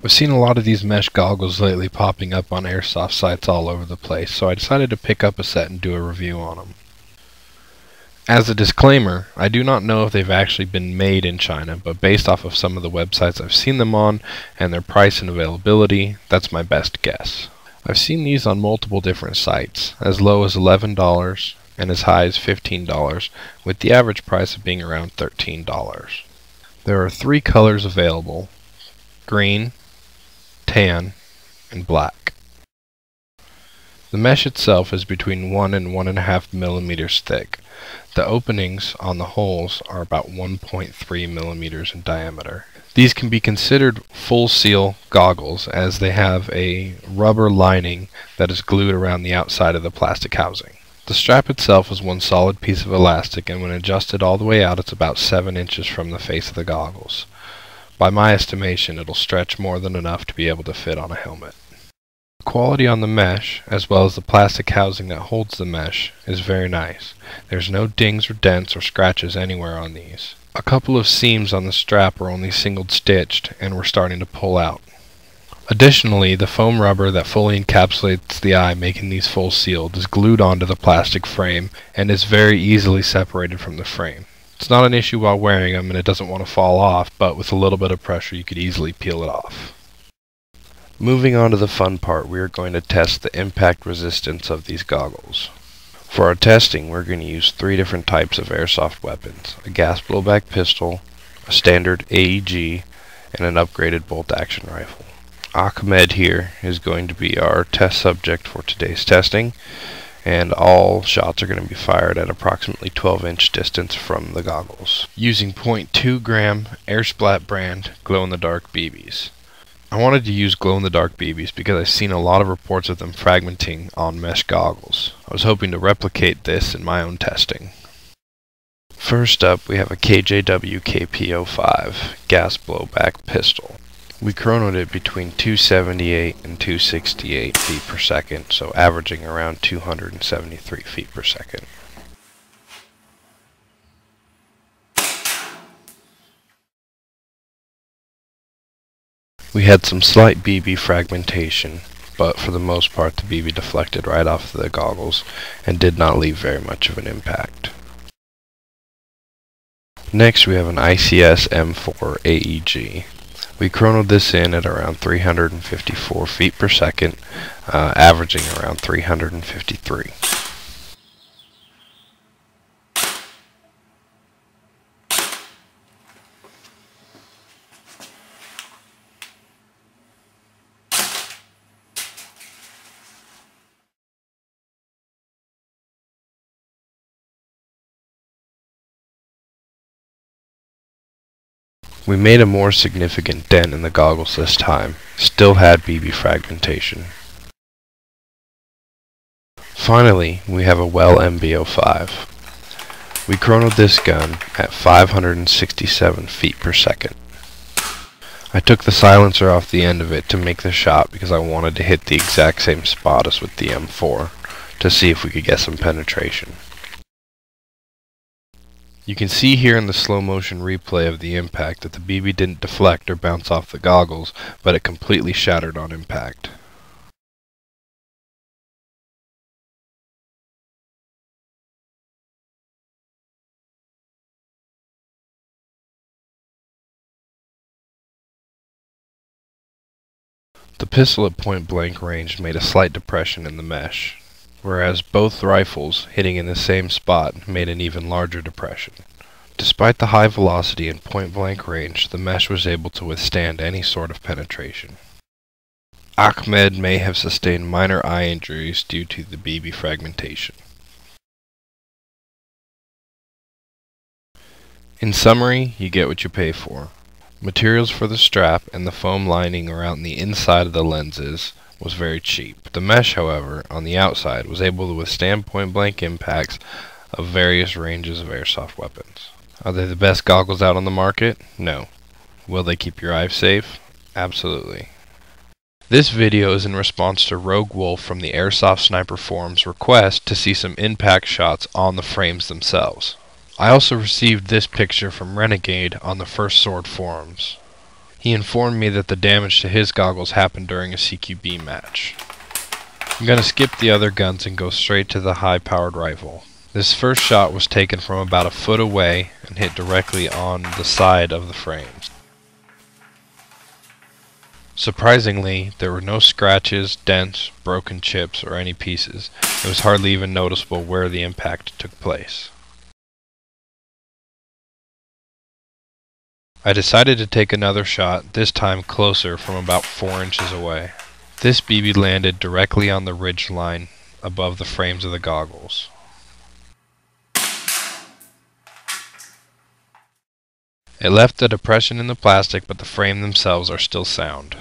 I've seen a lot of these mesh goggles lately popping up on Airsoft sites all over the place, so I decided to pick up a set and do a review on them. As a disclaimer, I do not know if they've actually been made in China, but based off of some of the websites I've seen them on and their price and availability, that's my best guess. I've seen these on multiple different sites, as low as $11 and as high as $15, with the average price of being around $13. There are 3 colors available: green, tan, and black. The mesh itself is between 1 and 1.5 millimeters thick. The openings on the holes are about 1.3 millimeters in diameter. These can be considered full seal goggles, as they have a rubber lining that is glued around the outside of the plastic housing. The strap itself is one solid piece of elastic, and when adjusted all the way out, it's about 7 inches from the face of the goggles. By my estimation, it'll stretch more than enough to be able to fit on a helmet. The quality on the mesh, as well as the plastic housing that holds the mesh, is very nice. There's no dings or dents or scratches anywhere on these. A couple of seams on the strap are only single stitched and were starting to pull out. Additionally, the foam rubber that fully encapsulates the eye, making these full sealed, is glued onto the plastic frame and is very easily separated from the frame. It's not an issue while wearing them, and it doesn't want to fall off, but with a little bit of pressure you could easily peel it off. Moving on to the fun part, we are going to test the impact resistance of these goggles. For our testing, we're going to use 3 different types of airsoft weapons: a gas blowback pistol, a standard AEG, and an upgraded bolt action rifle. Ahmed here is going to be our test subject for today's testing, and all shots are going to be fired at approximately 12-inch distance from the goggles, using .2 gram Airsplat brand glow-in-the-dark BBs. I wanted to use glow-in-the-dark BBs because I've seen a lot of reports of them fragmenting on mesh goggles. I was hoping to replicate this in my own testing. First up, we have a KJW KP05 gas blowback pistol. We chronoed it between 278 and 268 feet per second, so averaging around 273 feet per second. We had some slight BB fragmentation, but for the most part the BB deflected right off the goggles and did not leave very much of an impact. Next, we have an ICS M4 AEG. We chronoed this in at around 354 feet per second, averaging around 353. We made a more significant dent in the goggles this time, still had BB fragmentation. Finally, we have a Well MB05. We chronoed this gun at 567 feet per second. I took the silencer off the end of it to make the shot because I wanted to hit the exact same spot as with the M4 to see if we could get some penetration. You can see here in the slow motion replay of the impact that the BB didn't deflect or bounce off the goggles, but it completely shattered on impact. The pistol at point blank range made a slight depression in the mesh, whereas both rifles hitting in the same spot made an even larger depression. Despite the high velocity and point blank range, the mesh was able to withstand any sort of penetration. Ahmed may have sustained minor eye injuries due to the BB fragmentation. In summary, you get what you pay for. Materials for the strap and the foam lining around the inside of the lenses was very cheap. The mesh, however, on the outside was able to withstand point-blank impacts of various ranges of airsoft weapons. Are they the best goggles out on the market? No. Will they keep your eyes safe? Absolutely. This video is in response to Rogue Wolf from the Airsoft Sniper Forum's request to see some impact shots on the frames themselves. I also received this picture from Renegade on the First Sword forums. He informed me that the damage to his goggles happened during a CQB match. I'm gonna skip the other guns and go straight to the high-powered rifle. This first shot was taken from about a foot away and hit directly on the side of the frames. Surprisingly, there were no scratches, dents, broken chips, or any pieces. It was hardly even noticeable where the impact took place. I decided to take another shot, this time closer from about 4 inches away. This BB landed directly on the ridge line above the frames of the goggles. It left a depression in the plastic, but the frame themselves are still sound.